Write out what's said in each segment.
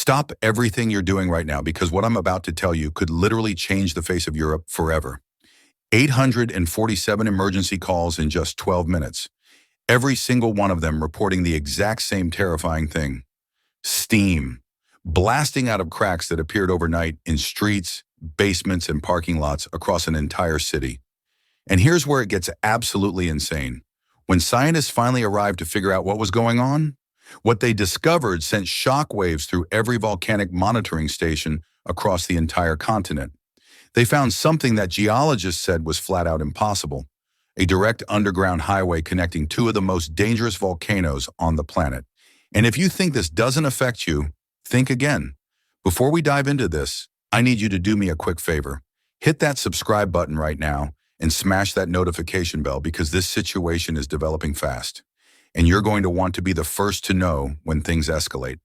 Stop everything you're doing right now because what I'm about to tell you could literally change the face of Europe forever. 847 emergency calls in just 12 minutes. Every single one of them reporting the exact same terrifying thing. Steam. Blasting out of cracks that appeared overnight in streets, basements, and parking lots across an entire city. And here's where it gets absolutely insane. When scientists finally arrived to figure out what was going on, what they discovered sent shockwaves through every volcanic monitoring station across the entire continent. They found something that geologists said was flat out impossible, a direct underground highway connecting two of the most dangerous volcanoes on the planet. And if you think this doesn't affect you, think again. Before we dive into this, I need you to do me a quick favor. Hit that subscribe button right now and smash that notification bell because this situation is developing fast. And you're going to want to be the first to know when things escalate.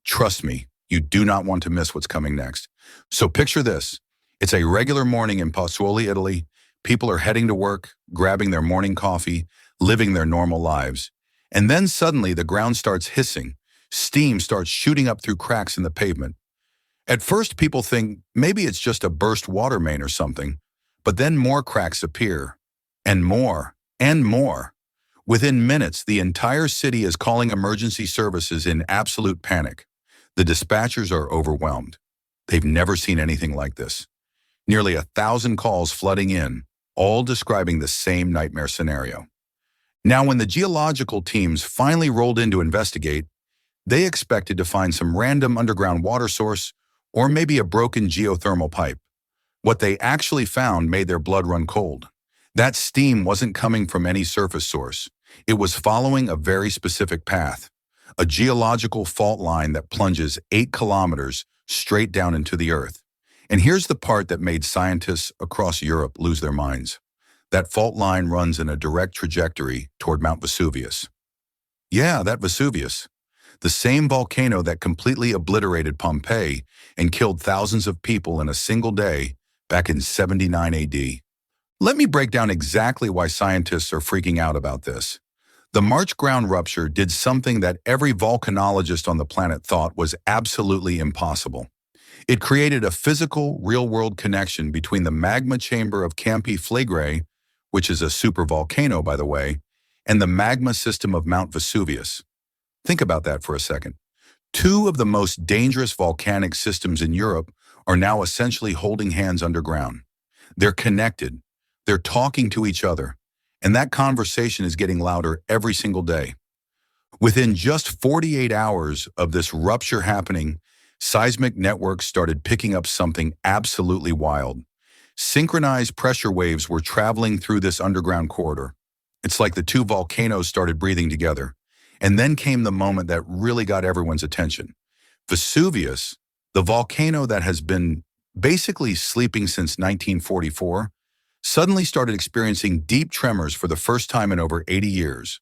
Trust me, you do not want to miss what's coming next. So picture this. It's a regular morning in Pozzuoli, Italy. People are heading to work, grabbing their morning coffee, living their normal lives. And then suddenly the ground starts hissing. Steam starts shooting up through cracks in the pavement. At first, people think maybe it's just a burst water main or something. But then more cracks appear. And more. And more. Within minutes, the entire city is calling emergency services in absolute panic. The dispatchers are overwhelmed. They've never seen anything like this. Nearly 1,000 calls flooding in, all describing the same nightmare scenario. Now, when the geological teams finally rolled in to investigate, they expected to find some random underground water source or maybe a broken geothermal pipe. What they actually found made their blood run cold. That steam wasn't coming from any surface source. It was following a very specific path, a geological fault line that plunges 8 kilometers straight down into the earth. And here's the part that made scientists across Europe lose their minds. That fault line runs in a direct trajectory toward Mount Vesuvius. Yeah, that Vesuvius. The same volcano that completely obliterated Pompeii and killed thousands of people in a single day back in 79 AD. Let me break down exactly why scientists are freaking out about this. The March ground rupture did something that every volcanologist on the planet thought was absolutely impossible. It created a physical, real-world connection between the magma chamber of Campi Flegrei, which is a supervolcano, by the way, and the magma system of Mount Vesuvius. Think about that for a second. Two of the most dangerous volcanic systems in Europe are now essentially holding hands underground. They're connected. They're talking to each other, and that conversation is getting louder every single day. Within just 48 hours of this rupture happening, seismic networks started picking up something absolutely wild. Synchronized pressure waves were traveling through this underground corridor. It's like the two volcanoes started breathing together. And then came the moment that really got everyone's attention. Vesuvius, the volcano that has been basically sleeping since 1944, suddenly started experiencing deep tremors for the first time in over 80 years.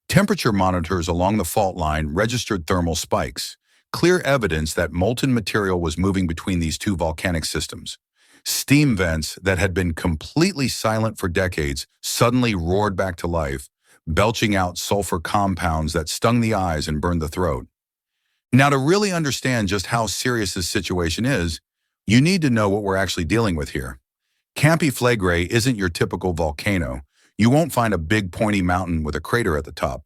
Temperature monitors along the fault line registered thermal spikes, clear evidence that molten material was moving between these two volcanic systems. Steam vents that had been completely silent for decades suddenly roared back to life, belching out sulfur compounds that stung the eyes and burned the throat. Now, to really understand just how serious this situation is, you need to know what we're actually dealing with here. Campi Flegrei isn't your typical volcano. You won't find a big pointy mountain with a crater at the top.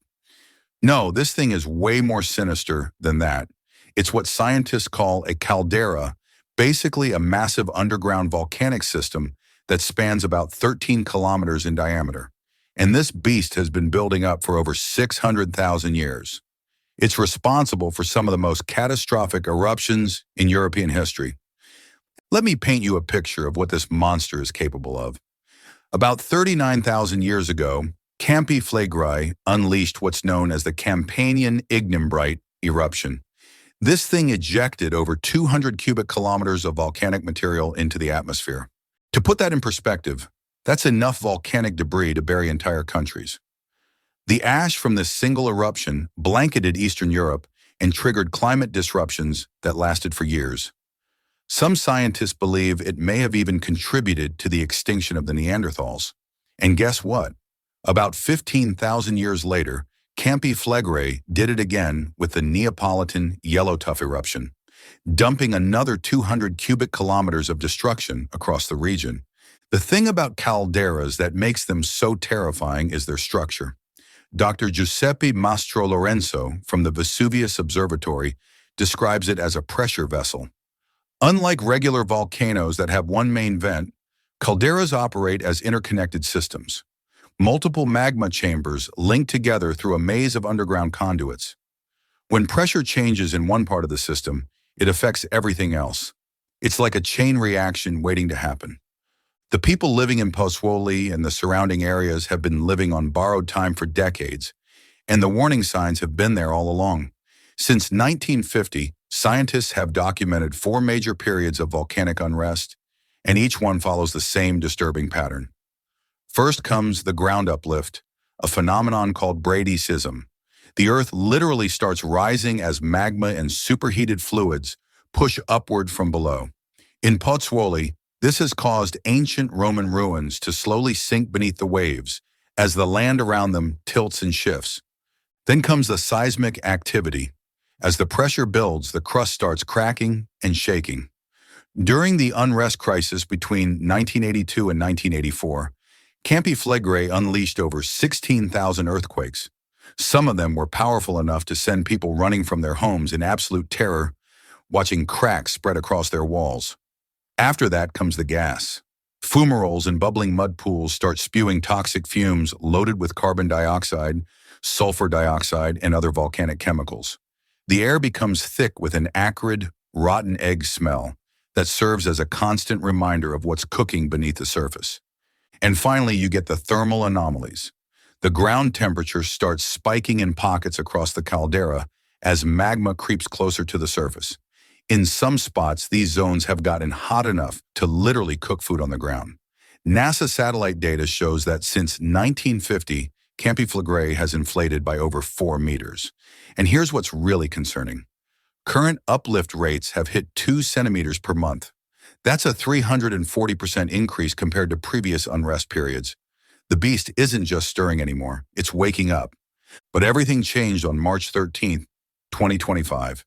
No, this thing is way more sinister than that. It's what scientists call a caldera, basically a massive underground volcanic system that spans about 13 kilometers in diameter. And this beast has been building up for over 600,000 years. It's responsible for some of the most catastrophic eruptions in European history. Let me paint you a picture of what this monster is capable of. About 39,000 years ago, Campi Flegrei unleashed what's known as the Campanian ignimbrite eruption. This thing ejected over 200 cubic kilometers of volcanic material into the atmosphere. To put that in perspective, that's enough volcanic debris to bury entire countries. The ash from this single eruption blanketed Eastern Europe and triggered climate disruptions that lasted for years. Some scientists believe it may have even contributed to the extinction of the Neanderthals. And guess what? About 15,000 years later, Campi Flegrei did it again with the Neapolitan yellow tuff eruption. dumping another 200 cubic kilometers of destruction across the region. The thing about calderas that makes them so terrifying is their structure. Dr. Giuseppe Mastro Lorenzo from the Vesuvius Observatory describes it as a pressure vessel. Unlike regular volcanoes that have one main vent, calderas operate as interconnected systems. Multiple magma chambers linked together through a maze of underground conduits. When pressure changes in one part of the system, it affects everything else. It's like a chain reaction waiting to happen. The people living in Pozzuoli and the surrounding areas have been living on borrowed time for decades, and the warning signs have been there all along. Since 1950, scientists have documented 4 major periods of volcanic unrest, and each one follows the same disturbing pattern. First comes the ground uplift, a phenomenon called bradycism. The Earth literally starts rising as magma and superheated fluids push upward from below. In Pozzuoli, this has caused ancient Roman ruins to slowly sink beneath the waves as the land around them tilts and shifts. Then comes the seismic activity. As the pressure builds, the crust starts cracking and shaking. During the unrest crisis between 1982 and 1984, Campi Flegrei unleashed over 16,000 earthquakes. Some of them were powerful enough to send people running from their homes in absolute terror, watching cracks spread across their walls. After that comes the gas. Fumaroles and bubbling mud pools start spewing toxic fumes loaded with carbon dioxide, sulfur dioxide, and other volcanic chemicals. The air becomes thick with an acrid, rotten egg smell that serves as a constant reminder of what's cooking beneath the surface. And finally, you get the thermal anomalies. The ground temperature starts spiking in pockets across the caldera as magma creeps closer to the surface. In some spots, these zones have gotten hot enough to literally cook food on the ground. NASA satellite data shows that since 1950, Campi Flegrei has inflated by over 4 meters. And here's what's really concerning. Current uplift rates have hit 2 centimeters per month. That's a 340% increase compared to previous unrest periods. The beast isn't just stirring anymore, it's waking up. But everything changed on March 13, 2025.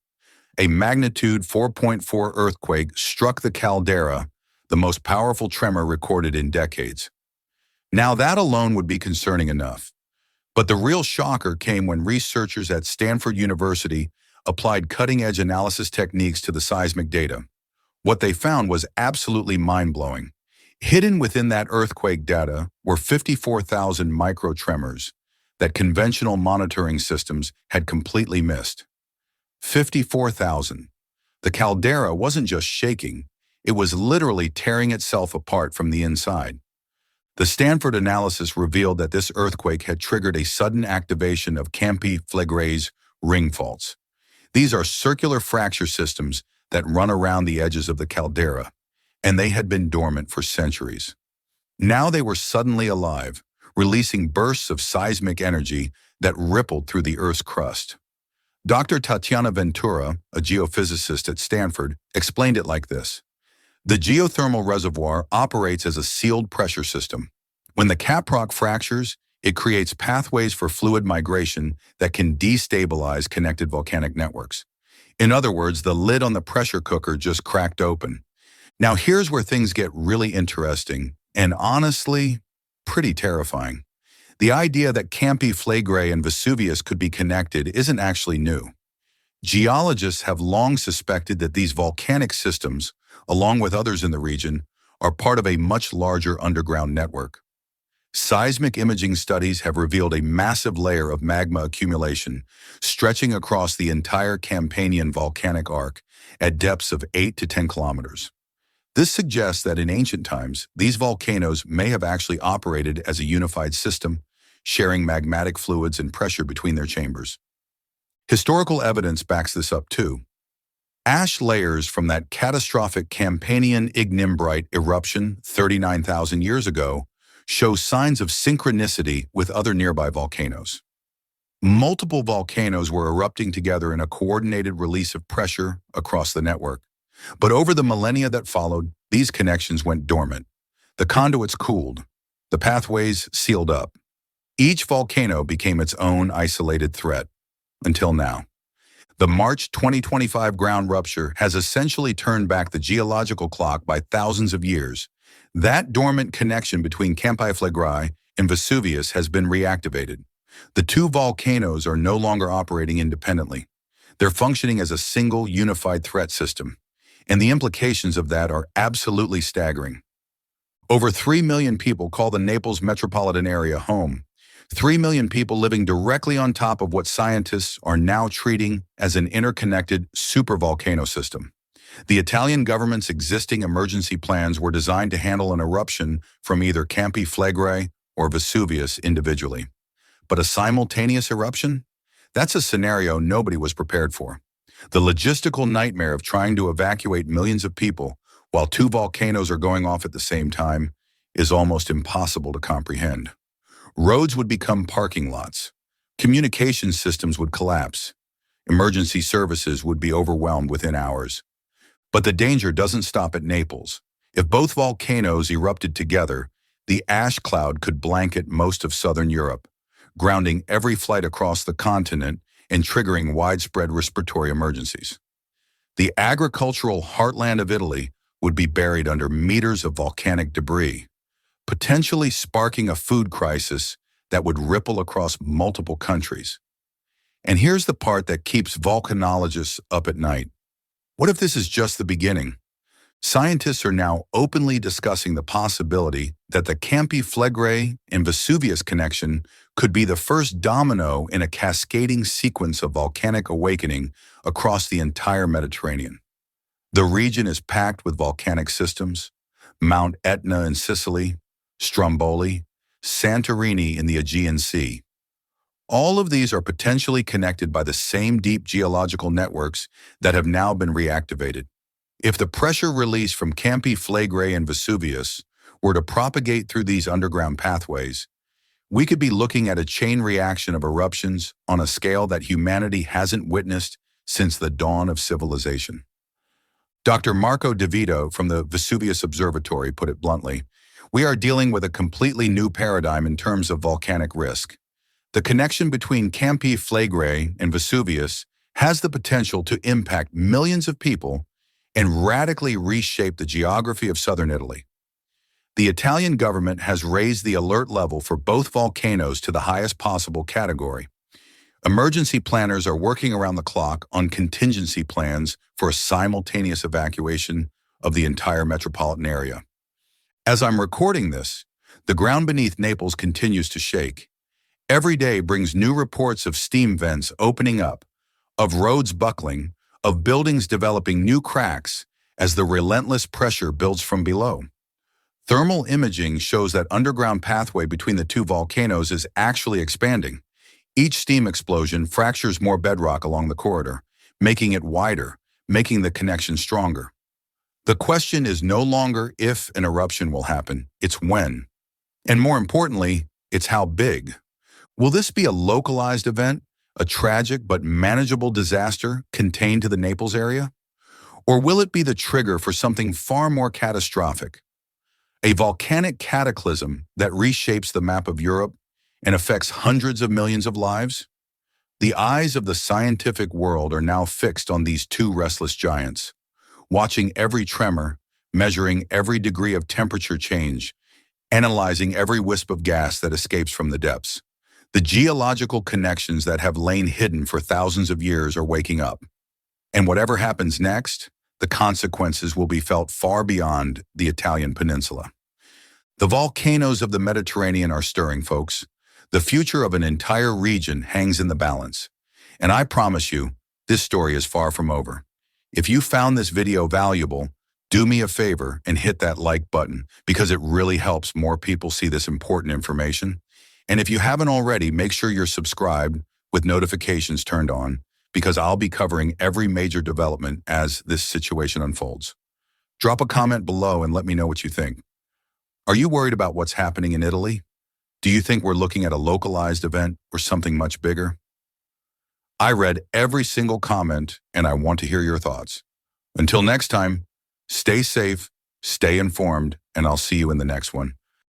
A magnitude 4.4 earthquake struck the caldera, the most powerful tremor recorded in decades. Now that alone would be concerning enough. But the real shocker came when researchers at Stanford University applied cutting-edge analysis techniques to the seismic data. What they found was absolutely mind-blowing. Hidden within that earthquake data were 54,000 microtremors that conventional monitoring systems had completely missed. 54,000. The caldera wasn't just shaking, it was literally tearing itself apart from the inside. The Stanford analysis revealed that this earthquake had triggered a sudden activation of Campi Flegrei's ring faults. These are circular fracture systems that run around the edges of the caldera, and they had been dormant for centuries. Now they were suddenly alive, releasing bursts of seismic energy that rippled through the Earth's crust. Dr. Tatiana Ventura, a geophysicist at Stanford, explained it like this. The geothermal reservoir operates as a sealed pressure system. When the caprock fractures, it creates pathways for fluid migration that can destabilize connected volcanic networks. In other words, the lid on the pressure cooker just cracked open. Now here's where things get really interesting and honestly, pretty terrifying. The idea that Campi Flegrei and Vesuvius could be connected isn't actually new. Geologists have long suspected that these volcanic systems, along with others in the region, are part of a much larger underground network. Seismic imaging studies have revealed a massive layer of magma accumulation stretching across the entire Campanian volcanic arc at depths of 8 to 10 kilometers. This suggests that in ancient times, these volcanoes may have actually operated as a unified system, sharing magmatic fluids and pressure between their chambers. Historical evidence backs this up too. Ash layers from that catastrophic Campanian ignimbrite eruption 39,000 years ago show signs of synchronicity with other nearby volcanoes. Multiple volcanoes were erupting together in a coordinated release of pressure across the network. But over the millennia that followed, these connections went dormant. The conduits cooled. The pathways sealed up. Each volcano became its own isolated threat. Until now. The March 2025 ground rupture has essentially turned back the geological clock by thousands of years. That dormant connection between Campi Flegrei and Vesuvius has been reactivated. The two volcanoes are no longer operating independently. They're functioning as a single unified threat system, and the implications of that are absolutely staggering. Over 3 million people call the Naples metropolitan area home. 3 million people living directly on top of what scientists are now treating as an interconnected supervolcano system. The Italian government's existing emergency plans were designed to handle an eruption from either Campi Flegrei or Vesuvius individually. But a simultaneous eruption? That's a scenario nobody was prepared for. The logistical nightmare of trying to evacuate millions of people while two volcanoes are going off at the same time is almost impossible to comprehend. Roads would become parking lots. Communication systems would collapse. Emergency services would be overwhelmed within hours. But the danger doesn't stop at Naples. If both volcanoes erupted together, the ash cloud could blanket most of southern Europe, grounding every flight across the continent and triggering widespread respiratory emergencies. The agricultural heartland of Italy would be buried under meters of volcanic debris, potentially sparking a food crisis that would ripple across multiple countries. And here's the part that keeps volcanologists up at night. What if this is just the beginning? Scientists are now openly discussing the possibility that the Campi Flegrei and Vesuvius connection could be the first domino in a cascading sequence of volcanic awakening across the entire Mediterranean. The region is packed with volcanic systems: Mount Etna in Sicily, Stromboli, Santorini in the Aegean Sea. All of these are potentially connected by the same deep geological networks that have now been reactivated. If the pressure release from Campi Flegrei and Vesuvius were to propagate through these underground pathways, we could be looking at a chain reaction of eruptions on a scale that humanity hasn't witnessed since the dawn of civilization. Dr. Marco De Vito from the Vesuvius Observatory put it bluntly, we are dealing with a completely new paradigm in terms of volcanic risk. The connection between Campi Flegrei and Vesuvius has the potential to impact millions of people and radically reshape the geography of southern Italy. The Italian government has raised the alert level for both volcanoes to the highest possible category. Emergency planners are working around the clock on contingency plans for a simultaneous evacuation of the entire metropolitan area. As I'm recording this, the ground beneath Naples continues to shake. Every day brings new reports of steam vents opening up, of roads buckling, of buildings developing new cracks as the relentless pressure builds from below. Thermal imaging shows that underground pathway between the two volcanoes is actually expanding. Each steam explosion fractures more bedrock along the corridor, making it wider, making the connection stronger. The question is no longer if an eruption will happen, it's when. And more importantly, it's how big. Will this be a localized event, a tragic but manageable disaster contained to the Naples area? Or will it be the trigger for something far more catastrophic? A volcanic cataclysm that reshapes the map of Europe and affects hundreds of millions of lives? The eyes of the scientific world are now fixed on these two restless giants, watching every tremor, measuring every degree of temperature change, analyzing every wisp of gas that escapes from the depths. The geological connections that have lain hidden for thousands of years are waking up. And whatever happens next, the consequences will be felt far beyond the Italian peninsula. The volcanoes of the Mediterranean are stirring, folks. The future of an entire region hangs in the balance. And I promise you, this story is far from over. If you found this video valuable, do me a favor and hit that like button, because it really helps more people see this important information. And if you haven't already, make sure you're subscribed with notifications turned on, because I'll be covering every major development as this situation unfolds. Drop a comment below and let me know what you think. Are you worried about what's happening in Italy? Do you think we're looking at a localized event or something much bigger? I read every single comment and I want to hear your thoughts. Until next time, stay safe, stay informed, and I'll see you in the next one.